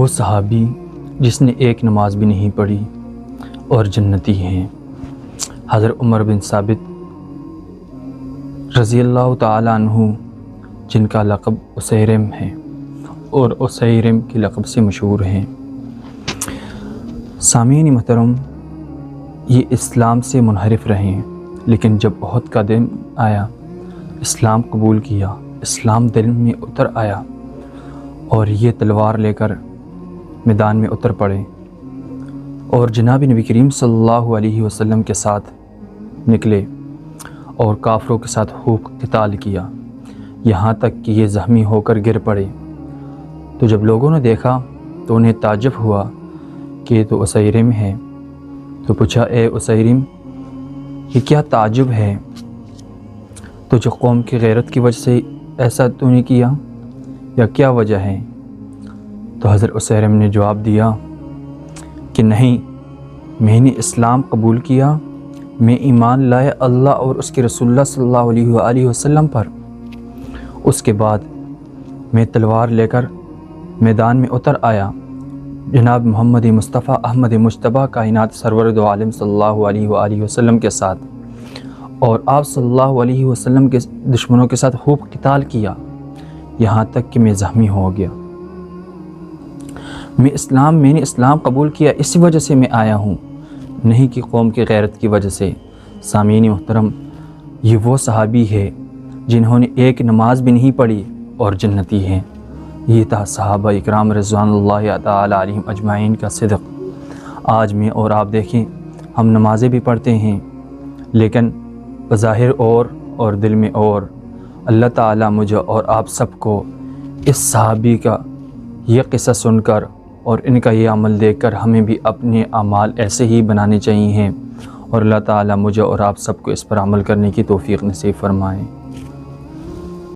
وہ صحابی جس نے ایک نماز بھی نہیں پڑھی اور جنتی ہیں۔ حضرت عمر بن ثابت رضی اللہ تعالیٰ عنہ، جن کا لقب اسیرم ہے اور اسیرم کے لقب سے مشہور ہیں۔ سامعین محترم، یہ اسلام سے منحرف رہے ہیں، لیکن جب احد کا دن آیا، اسلام قبول کیا، اسلام دل میں اتر آیا اور یہ تلوار لے کر میدان میں اتر پڑے اور جناب نبی کریم صلی اللہ علیہ وسلم کے ساتھ نکلے اور کافروں کے ساتھ خوب قتال کیا، یہاں تک کہ یہ زخمی ہو کر گر پڑے۔ تو جب لوگوں نے دیکھا تو انہیں تعجب ہوا کہ یہ تو اسیرم ہے۔ تو پوچھا، اے اسیرم، یہ کیا تعجب ہے؟ تو جو قوم کی غیرت کی وجہ سے ایسا تو نے کیا یا کیا وجہ ہے؟ تو حضرت اسیرم نے جواب دیا کہ نہیں، میں نے اسلام قبول کیا، میں ایمان لائے اللہ اور اس کے رسول اللہ صلی اللہ علیہ وآلہ وسلم پر، اس کے بعد میں تلوار لے کر میدان میں اتر آیا جناب محمد مصطفیٰ احمد مجتبیٰ کائنات سرور دو عالم صلی اللہ علیہ وآلہ وسلم کے ساتھ، اور آپ صلی اللہ علیہ وسلم کے دشمنوں کے ساتھ خوب قتال کیا، یہاں تک کہ میں زخمی ہو گیا۔ میں نے اسلام قبول کیا، اسی وجہ سے میں آیا ہوں، نہیں کہ قوم کی غیرت کی وجہ سے۔ سامعین محترم، یہ وہ صحابی ہے جنہوں نے ایک نماز بھی نہیں پڑھی اور جنتی ہیں۔ یہ تھا صحابہ اکرام رضوان اللہ تعالیٰ علیہم اجمعین کا صدق۔ آج میں اور آپ دیکھیں، ہم نمازیں بھی پڑھتے ہیں لیکن بظاہر اور دل میں اور۔ اللہ تعالیٰ مجھے اور آپ سب کو اس صحابی کا یہ قصہ سن کر اور ان کا یہ عمل دیکھ کر ہمیں بھی اپنے اعمال ایسے ہی بنانے چاہیے، اور اللہ تعالیٰ مجھے اور آپ سب کو اس پر عمل کرنے کی توفیق نصیب فرمائیں۔